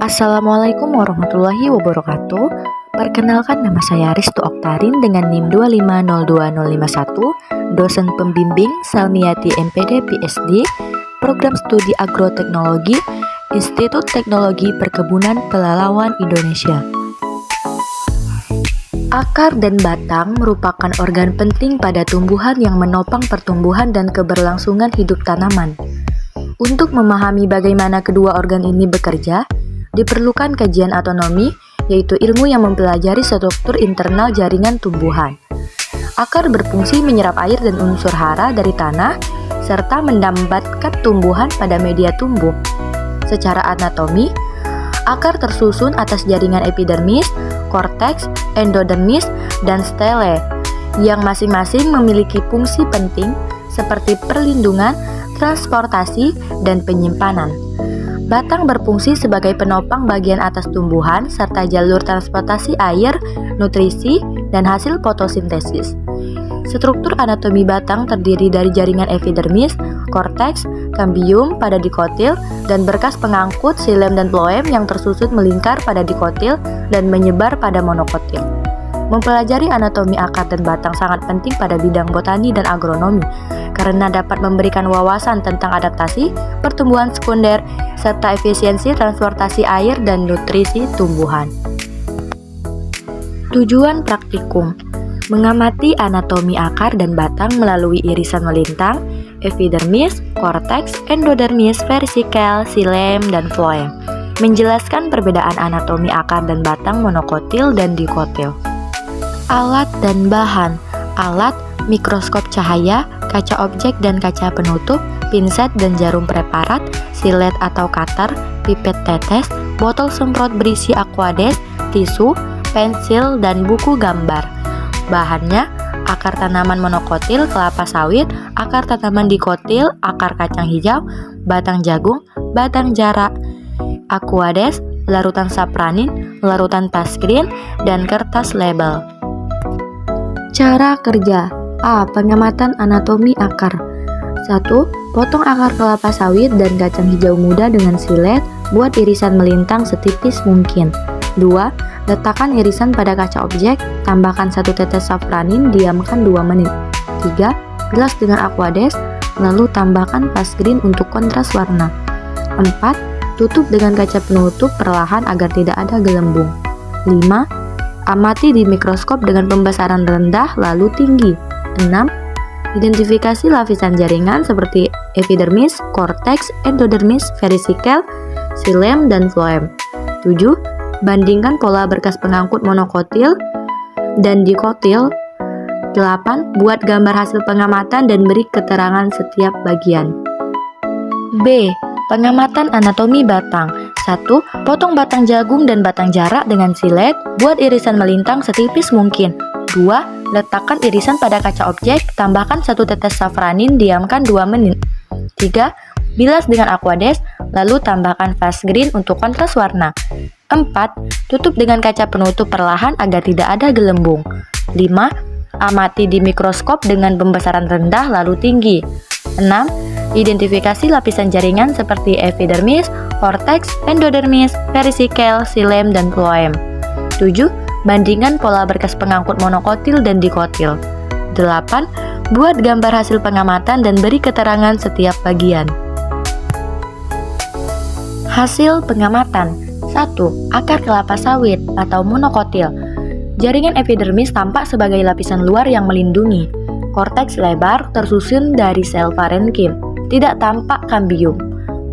Assalamualaikum warahmatullahi wabarakatuh. Perkenalkan, nama saya Ristu Oktarin dengan NIM 2502051, dosen pembimbing Salmiati MPD PhD, Program Studi Agroteknologi, Institut Teknologi Perkebunan Pelalawan Indonesia. Akar dan batang merupakan organ penting pada tumbuhan yang menopang pertumbuhan dan keberlangsungan hidup tanaman. Untuk memahami bagaimana kedua organ ini bekerja, diperlukan kajian anatomi, yaitu ilmu yang mempelajari struktur internal jaringan tumbuhan. Akar berfungsi menyerap air dan unsur hara dari tanah, serta mendambatkan tumbuhan pada media tumbuh. Secara anatomi, akar tersusun atas jaringan epidermis, korteks, endodermis, dan stele, yang masing-masing memiliki fungsi penting seperti perlindungan, transportasi, dan penyimpanan. Batang berfungsi sebagai penopang bagian atas tumbuhan serta jalur transportasi air, nutrisi, dan hasil fotosintesis. Struktur anatomi batang terdiri dari jaringan epidermis, korteks, kambium pada dikotil, dan berkas pengangkut xilem dan floem yang tersusun melingkar pada dikotil dan menyebar pada monokotil. Mempelajari anatomi akar dan batang sangat penting pada bidang botani dan agronomi, karena dapat memberikan wawasan tentang adaptasi, pertumbuhan sekunder, serta efisiensi transportasi air dan nutrisi tumbuhan. Tujuan praktikum: mengamati anatomi akar dan batang melalui irisan melintang, epidermis, korteks, endodermis, versikel, xilem, dan floem. Menjelaskan perbedaan anatomi akar dan batang monokotil dan dikotil. Alat dan bahan: alat, mikroskop cahaya, kaca objek dan kaca penutup, pinset dan jarum preparat, silet atau cutter, pipet tetes, botol semprot berisi aquades, tisu, pensil, dan buku gambar. Bahannya: akar tanaman monokotil kelapa sawit, akar tanaman dikotil, akar kacang hijau, batang jagung, batang jarak, aquades, larutan sapranin, larutan pasgreen, dan kertas label. Cara kerja: A. Pengamatan anatomi akar. 1. Potong akar kelapa sawit dan kacang hijau muda dengan silet, buat irisan melintang setipis mungkin. 2. Letakkan irisan pada kaca objek, tambahkan 1 tetes safranin, diamkan 2 menit. 3. Bilas dengan aquades, lalu tambahkan pasgreen untuk kontras warna. 4. Tutup dengan kaca penutup perlahan agar tidak ada gelembung. 5. Amati di mikroskop dengan pembesaran rendah lalu tinggi. 6. Identifikasi lapisan jaringan seperti epidermis, korteks, endodermis, versikel, xilem, dan floem. 7. Bandingkan pola berkas pengangkut monokotil dan dikotil. 8. Buat gambar hasil pengamatan dan beri keterangan setiap bagian. B. Pengamatan anatomi batang. 1. Potong batang jagung dan batang jarak dengan silet, buat irisan melintang setipis mungkin. 2. Letakkan irisan pada kaca objek, tambahkan 1 tetes safranin, diamkan 2 menit. 3. Bilas dengan aquades, lalu tambahkan pasgreen untuk kontras warna. 4. Tutup dengan kaca penutup perlahan agar tidak ada gelembung. 5. Amati di mikroskop dengan pembesaran rendah lalu tinggi. 6. Identifikasi lapisan jaringan seperti epidermis, korteks, endodermis, versikel, xilem, dan floem. 7. Bandingkan pola berkas pengangkut monokotil dan dikotil. 8. Buat gambar hasil pengamatan dan beri keterangan setiap bagian. Hasil pengamatan. 1. Akar kelapa sawit atau monokotil. Jaringan epidermis tampak sebagai lapisan luar yang melindungi. Korteks lebar tersusun dari sel parenkim. Tidak tampak kambium.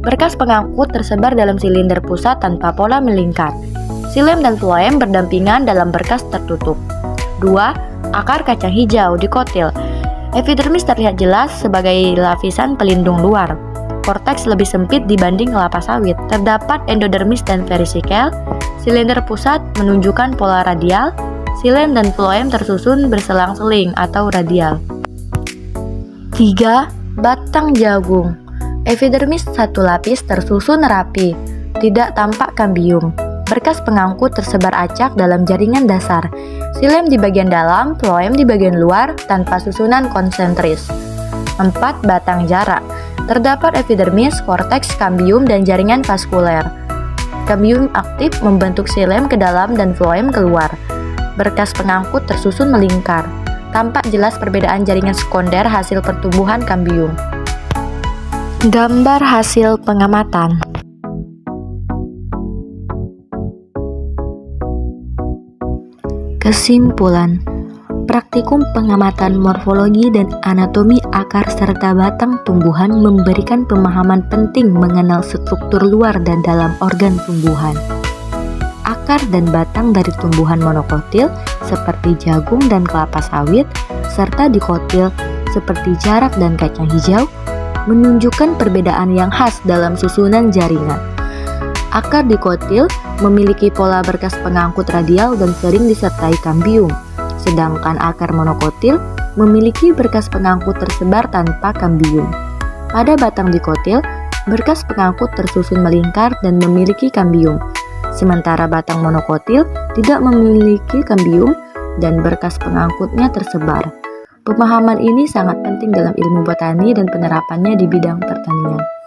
Berkas pengangkut tersebar dalam silinder pusat tanpa pola melingkar. Xilem dan floem berdampingan dalam berkas tertutup. 2. Akar kacang hijau dikotil. Epidermis terlihat jelas sebagai lapisan pelindung luar. Korteks lebih sempit dibanding kelapa sawit. Terdapat endodermis dan versikel. Silinder pusat menunjukkan pola radial. Xilem dan floem tersusun berselang-seling atau radial. 3. Batang jagung. Epidermis 1 lapis tersusun rapi. Tidak tampak kambium. Berkas pengangkut tersebar acak dalam jaringan dasar. Xilem di bagian dalam, floem di bagian luar, tanpa susunan konsentris. 4. Batang jarak. Terdapat epidermis, korteks, kambium, dan jaringan vaskuler. Kambium aktif membentuk xilem ke dalam dan floem keluar. Berkas pengangkut tersusun melingkar. Tampak jelas perbedaan jaringan sekunder hasil pertumbuhan kambium. Gambar hasil pengamatan. Kesimpulan, praktikum pengamatan morfologi dan anatomi akar serta batang tumbuhan memberikan pemahaman penting mengenal struktur luar dan dalam organ tumbuhan. Akar dan batang dari tumbuhan monokotil seperti jagung dan kelapa sawit, serta dikotil seperti jarak dan kacang hijau, menunjukkan perbedaan yang khas dalam susunan jaringan. Akar dikotil memiliki pola berkas pengangkut radial dan sering disertai kambium, sedangkan akar monokotil memiliki berkas pengangkut tersebar tanpa kambium. Pada batang dikotil, berkas pengangkut tersusun melingkar dan memiliki kambium, sementara batang monokotil tidak memiliki kambium dan berkas pengangkutnya tersebar. Pemahaman ini sangat penting dalam ilmu botani dan penerapannya di bidang pertanian.